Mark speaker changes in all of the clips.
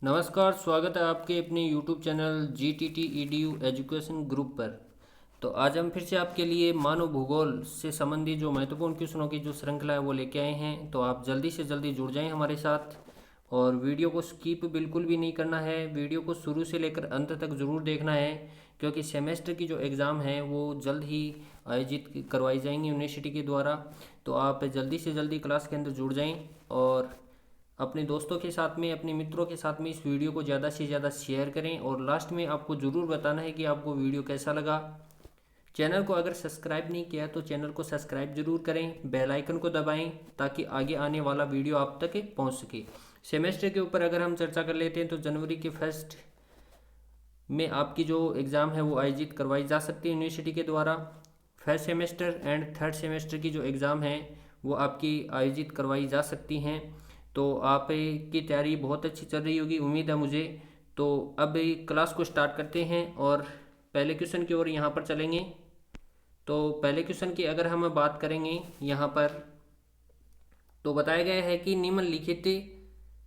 Speaker 1: नमस्कार, स्वागत है आपके अपने YouTube channel GTT EDU education group पर। तो आज हम फिर से आपके लिए मानव भूगोल से संबंधित जो महत्वपूर्ण क्वेश्चनों की जो श्रृंखला है वो लेके आए हैं। तो आप जल्दी से जल्दी जुड़ जाएं हमारे साथ और वीडियो को स्किप बिल्कुल भी नहीं करना है। वीडियो को शुरू से लेकर अंत तक ज़रूर देखना है, क्योंकि सेमेस्टर की जो एग्ज़ाम है वो जल्द ही आयोजित करवाई जाएंगी यूनिवर्सिटी के द्वारा। तो आप जल्दी से जल्दी क्लास के अंदर जुड़ जाएं और अपने दोस्तों के साथ में, अपने मित्रों के साथ में इस वीडियो को ज़्यादा से ज़्यादा शेयर करें। और लास्ट में आपको ज़रूर बताना है कि आपको वीडियो कैसा लगा। चैनल को अगर सब्सक्राइब नहीं किया तो चैनल को सब्सक्राइब जरूर करें, बेल आइकन को दबाएं ताकि आगे आने वाला वीडियो आप तक पहुंच सके। सेमेस्टर के ऊपर अगर हम चर्चा कर लेते हैं तो जनवरी के फर्स्ट में आपकी जो एग्ज़ाम है वो आयोजित करवाई जा सकती है यूनिवर्सिटी के द्वारा। First semester and third semester की जो एग्ज़ाम है वो आपकी आयोजित करवाई जा सकती हैं। तो आप की तैयारी बहुत अच्छी चल रही होगी, उम्मीद है मुझे। तो अब क्लास को स्टार्ट करते हैं और पहले क्वेश्चन की ओर यहाँ पर चलेंगे। तो पहले क्वेश्चन की अगर हम बात करेंगे यहाँ पर, तो बताया गया है कि निम्नलिखित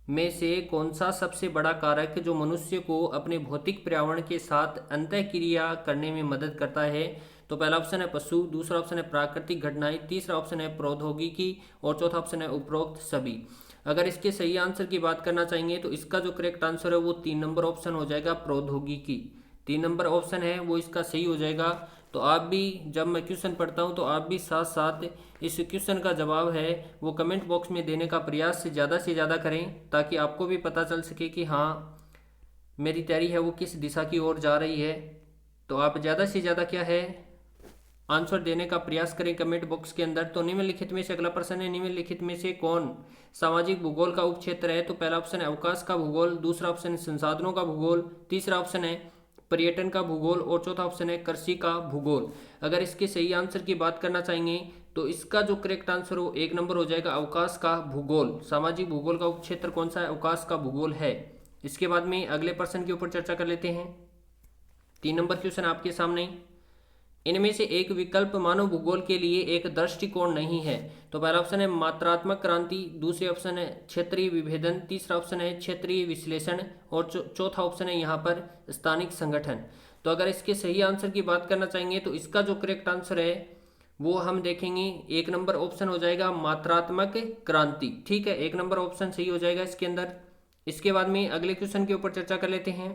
Speaker 1: में से कौन सा सबसे बड़ा कारक जो मनुष्य को अपने भौतिक पर्यावरण के साथ अंतःक्रिया करने में मदद करता है। तो पहला ऑप्शन है पशु, दूसरा ऑप्शन है प्राकृतिक घटनाएं, तीसरा ऑप्शन है प्रौद्योगिकी और चौथा ऑप्शन है उपरोक्त सभी। अगर इसके सही आंसर की बात करना चाहेंगे तो इसका जो करेक्ट आंसर है वो 3 नंबर ऑप्शन हो जाएगा, प्रौद्योगिकी। 3 नंबर ऑप्शन है वो इसका सही हो जाएगा। तो आप भी, जब मैं क्वेश्चन पढ़ता हूँ तो आप भी साथ साथ इस क्वेश्चन का जवाब है वो कमेंट बॉक्स में देने का प्रयास से ज़्यादा करें, ताकि आपको भी पता चल सके कि हाँ मेरी तैयारी है वो किस दिशा की ओर जा रही है। तो आप ज़्यादा से ज़्यादा क्या है आंसर देने का प्रयास करें कमेंट बॉक्स के अंदर। तो निम्नलिखित में से अगला प्रश्न है, निम्नलिखित में से कौन सामाजिक भूगोल का उपक्षेत्र है। तो पहला ऑप्शन है अवकाश का भूगोल, दूसरा ऑप्शन है संसाधनों का भूगोल, तीसरा ऑप्शन है पर्यटन का भूगोल और चौथा ऑप्शन है कृषि का भूगोल। अगर इसके सही आंसर की बात करना चाहेंगे तो इसका जो करेक्ट आंसर हो 1 नंबर हो जाएगा, अवकाश का भूगोल। सामाजिक भूगोल का उपक्षेत्र कौन सा है, अवकाश का भूगोल है। इसके बाद में अगले प्रश्न के ऊपर चर्चा कर लेते हैं। 3 नंबर क्वेश्चन आपके सामने, इनमें से एक विकल्प मानव भूगोल के लिए एक दृष्टिकोण नहीं है। तो पहला ऑप्शन है मात्रात्मक क्रांति, दूसरे ऑप्शन है क्षेत्रीय विभेदन, तीसरा ऑप्शन है क्षेत्रीय विश्लेषण और चौथा ऑप्शन है यहाँ पर स्थानिक संगठन। तो अगर इसके सही आंसर की बात करना चाहेंगे तो इसका जो करेक्ट आंसर है वो हम देखेंगे 1 नंबर ऑप्शन हो जाएगा, मात्रात्मक क्रांति। ठीक है, 1 नंबर ऑप्शन सही हो जाएगा इसके अंदर। इसके बाद में अगले क्वेश्चन के ऊपर चर्चा कर लेते हैं।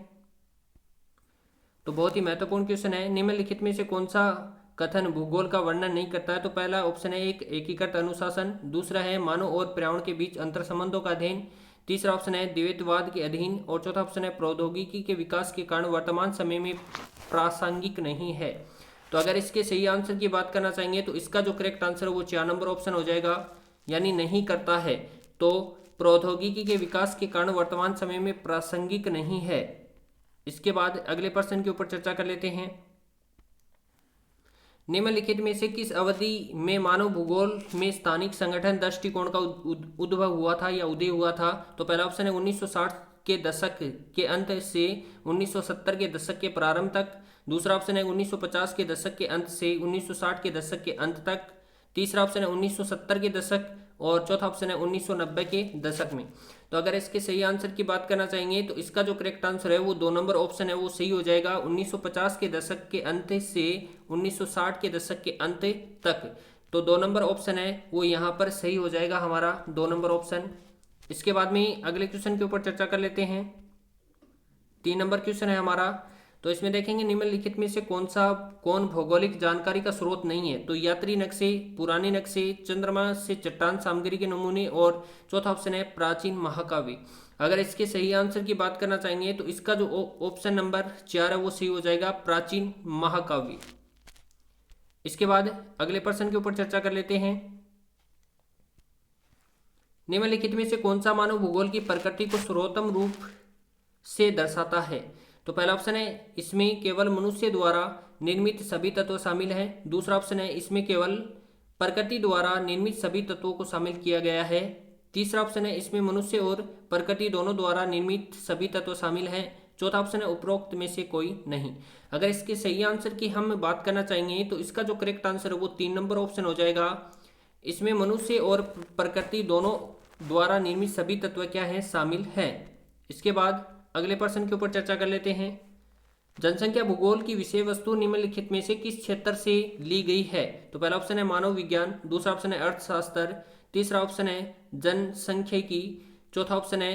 Speaker 1: तो बहुत ही महत्वपूर्ण क्वेश्चन है, निम्नलिखित में से कौन सा कथन भूगोल का वर्णन नहीं करता है। तो पहला ऑप्शन है एक एकीकृत अनुशासन, दूसरा है मानव और पर्यावरण के बीच अंतर संबंधों का अध्ययन, तीसरा ऑप्शन है द्वैतवाद के अधीन और चौथा ऑप्शन है प्रौद्योगिकी के विकास के कारण वर्तमान समय में प्रासंगिक नहीं है। तो अगर इसके सही आंसर की बात करना चाहेंगे तो इसका जो करेक्ट आंसर है वो 4 नंबर ऑप्शन हो जाएगा, यानी नहीं करता है। तो प्रौद्योगिकी के विकास के कारण वर्तमान समय में प्रासंगिक नहीं है। इसके बाद अगले प्रश्न के ऊपर चर्चा कर लेते हैं। निम्नलिखित में से किस अवधि में मानव भूगोल में स्थानिक संगठन दृष्टिकोण का उद्भव हुआ था या उदय हुआ था। तो पहला ऑप्शन है 1960 के दशक के अंत से 1970 के दशक के प्रारंभ तक, दूसरा ऑप्शन है 1950 के दशक के अंत से 1960 के दशक के अंत तक, तीसरा ऑप्शन है 1970 के दशक और चौथा ऑप्शन है 1990 के दशक में। तो अगर इसके सही आंसर की बात करना चाहेंगे तो इसका जो करेक्ट आंसर है वो 2 नंबर ऑप्शन है वो सही हो जाएगा, 1950 के दशक के अंत से 1960 के दशक के अंत तक। तो 2 नंबर ऑप्शन है वो यहाँ पर सही हो जाएगा हमारा, 2 नंबर ऑप्शन। इसके बाद में अगले क्वेश्चन के ऊपर चर्चा कर लेते हैं। 3 नंबर क्वेश्चन है हमारा, तो इसमें देखेंगे निम्नलिखित में से कौन भौगोलिक जानकारी का स्रोत नहीं है। तो यात्री नक्शे, पुराने नक्शे, चंद्रमा से चट्टान सामग्री के नमूने और चौथा ऑप्शन है प्राचीन महाकाव्य। अगर इसके सही आंसर की बात करना चाहेंगे तो इसका जो ऑप्शन नंबर 4 है वो सही हो जाएगा, प्राचीन महाकाव्य। इसके बाद अगले प्रश्न के ऊपर चर्चा कर लेते हैं। निम्नलिखित में से कौन सा मानव भूगोल की प्रकृति को सर्वोत्तम रूप से दर्शाता है। तो पहला ऑप्शन है इसमें केवल मनुष्य द्वारा निर्मित सभी तत्व शामिल हैं, दूसरा ऑप्शन है इसमें केवल प्रकृति द्वारा निर्मित सभी तत्वों को शामिल किया गया है, तीसरा ऑप्शन है इसमें मनुष्य और प्रकृति दोनों द्वारा निर्मित सभी तत्व शामिल हैं, चौथा ऑप्शन है उपरोक्त में से कोई नहीं। अगर इसके सही आंसर की हम बात करना चाहेंगे तो इसका जो करेक्ट आंसर है वो 3 नंबर ऑप्शन हो जाएगा, इसमें मनुष्य और प्रकृति दोनों द्वारा निर्मित सभी तत्व क्या हैं, शामिल हैं। इसके बाद अगले प्रश्न के ऊपर चर्चा कर लेते हैं। जनसंख्या भूगोल की विषय वस्तु निम्नलिखित में से किस क्षेत्र से ली गई है? तो पहला ऑप्शन है मानव विज्ञान, दूसरा ऑप्शन है अर्थशास्त्र, तीसरा ऑप्शन है जनसंख्यिकी, चौथा ऑप्शन है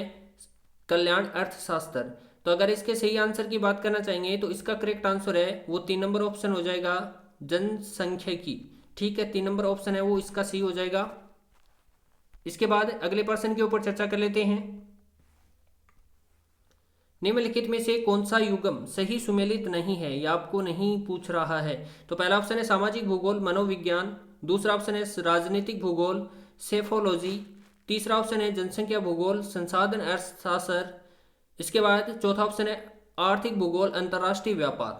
Speaker 1: कल्याण अर्थशास्त्र। तो अगर इसके सही आंसर की बात करना चाहेंगे तो इसका करेक्ट आंसर है वो 3 नंबर ऑप्शन हो जाएगा, जनसंख्यिकी। ठीक है, 3 नंबर ऑप्शन है वो इसका सही हो जाएगा। इसके बाद अगले प्रश्न के ऊपर चर्चा कर लेते हैं। निम्नलिखित में से कौन सा युग्म सही सुमेलित नहीं है, या आपको नहीं पूछ रहा है? तो पहला ऑप्शन है सामाजिक भूगोल मनोविज्ञान, दूसरा ऑप्शन है राजनीतिक भूगोल सेफोलॉजी, तीसरा ऑप्शन है जनसंख्या भूगोल संसाधन अर्थशास्त्र, इसके बाद चौथा ऑप्शन है आर्थिक भूगोल अंतर्राष्ट्रीय व्यापार।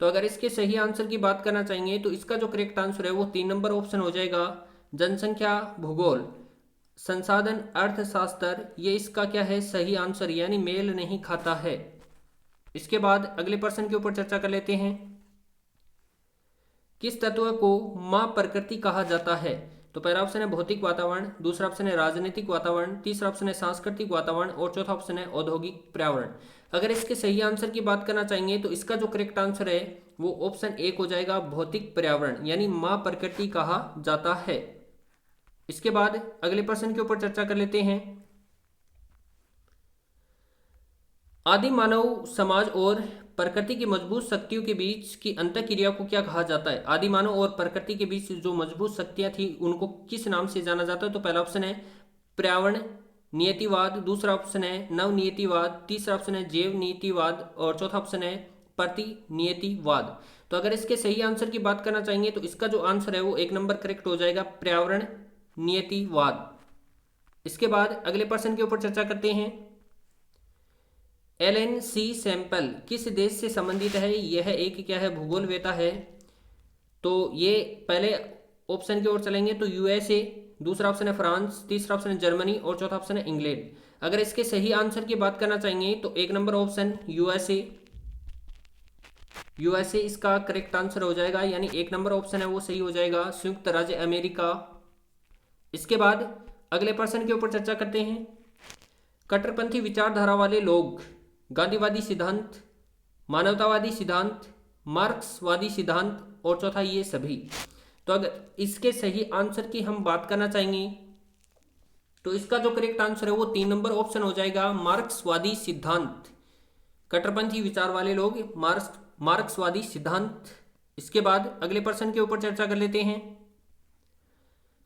Speaker 1: तो अगर इसके सही आंसर की बात करना चाहेंगे तो इसका जो करेक्ट आंसर है वो 3 नंबर ऑप्शन हो जाएगा, जनसंख्या भूगोल संसाधन अर्थशास्त्र। ये इसका क्या है सही आंसर, यानी मेल नहीं खाता है। इसके बाद अगले प्रश्न के ऊपर चर्चा कर लेते हैं। किस तत्व को मां प्रकृति कहा जाता है? तो पहला ऑप्शन है भौतिक वातावरण, दूसरा ऑप्शन है राजनीतिक वातावरण, तीसरा ऑप्शन है सांस्कृतिक वातावरण और चौथा ऑप्शन है औद्योगिक पर्यावरण। अगर इसके सही आंसर की बात करना चाहेंगे तो इसका जो करेक्ट आंसर है वो ऑप्शन 1 हो जाएगा, भौतिक पर्यावरण, यानी मां प्रकृति कहा जाता है। इसके बाद अगले प्रश्न के ऊपर चर्चा कर लेते हैं। आदि मानव समाज और प्रकृति की मजबूत शक्तियों के बीच की अंतःक्रिया को क्या कहा जाता है? आदि मानव और प्रकृति के बीच जो मजबूत शक्तियां थी उनको किस नाम से जाना जाता है? तो पहला ऑप्शन है पर्यावरण नियतिवाद, दूसरा ऑप्शन है नव नियतिवाद, तीसरा ऑप्शन है जैव नीतिवाद और चौथा ऑप्शन है प्रतिनियतिवाद। तो अगर इसके सही आंसर की बात करना चाहेंगे तो इसका जो आंसर है वो 1 नंबर करेक्ट हो जाएगा, पर्यावरण नियतिवाद। इसके बाद अगले प्रश्न के ऊपर चर्चा करते हैं। LNC सैंपल किस देश से संबंधित है? यह एक क्या है भूगोलवेत्ता है। तो ये पहले ऑप्शन की ओर चलेंगे तो USA, दूसरा ऑप्शन है फ्रांस, तीसरा ऑप्शन है जर्मनी और चौथा ऑप्शन है इंग्लैंड। अगर इसके सही आंसर की बात करना चाहेंगे तो 1 नंबर ऑप्शन USA इसका करेक्ट आंसर हो जाएगा, यानी 1 नंबर ऑप्शन है वो सही हो जाएगा, संयुक्त राज्य अमेरिका। इसके बाद अगले प्रश्न के ऊपर चर्चा करते हैं। कट्टरपंथी विचारधारा वाले लोग गांधीवादी सिद्धांत, मानवतावादी सिद्धांत, मार्क्सवादी सिद्धांत और चौथा ये सभी। तो अगर इसके सही आंसर की हम बात करना चाहेंगे तो इसका जो करेक्ट आंसर है वो 3 नंबर ऑप्शन हो जाएगा, मार्क्सवादी सिद्धांत। कट्टरपंथी विचार वाले लोग मार्क्सवादी सिद्धांत। इसके बाद अगले प्रश्न के ऊपर चर्चा कर लेते हैं।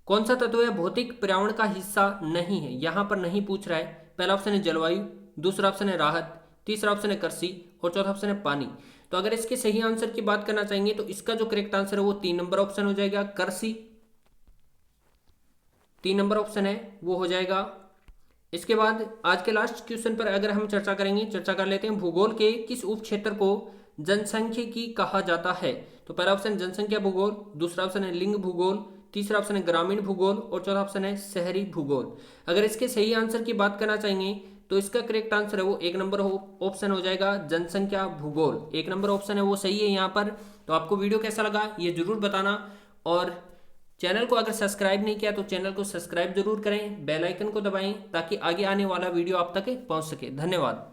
Speaker 1: कौन सा तत्व है भौतिक पर्यावरण का हिस्सा नहीं है? यहां पर नहीं पूछ रहा है। पहला ऑप्शन है जलवायु, दूसरा ऑप्शन है राहत, तीसरा ऑप्शन है कृषि और चौथा ऑप्शन है पानी। तो अगर इसके सही आंसर की बात करना चाहेंगे तो इसका जो करेक्ट आंसर है वो 3 नंबर ऑप्शन हो जाएगा, कृषि। 3 नंबर ऑप्शन है वो हो जाएगा। इसके बाद आज के लास्ट क्वेश्चन पर अगर हम चर्चा कर लेते हैं। भूगोल के किस उप क्षेत्र को जनसंख्यिकी कहा जाता है? तो पहला ऑप्शन जनसंख्या भूगोल, दूसरा ऑप्शन है लिंग भूगोल, तीसरा ऑप्शन है ग्रामीण भूगोल और चौथा ऑप्शन है शहरी भूगोल। अगर इसके सही आंसर की बात करना चाहेंगे तो इसका करेक्ट आंसर है वो 1 नंबर ऑप्शन हो जाएगा, जनसंख्या भूगोल। 1 नंबर ऑप्शन है वो सही है यहाँ पर। तो आपको वीडियो कैसा लगा ये जरूर बताना, और चैनल को अगर सब्सक्राइब नहीं किया तो चैनल को सब्सक्राइब जरूर करें, बेल आइकन को दबाएं ताकि आगे आने वाला वीडियो आप तक पहुंच सके। धन्यवाद।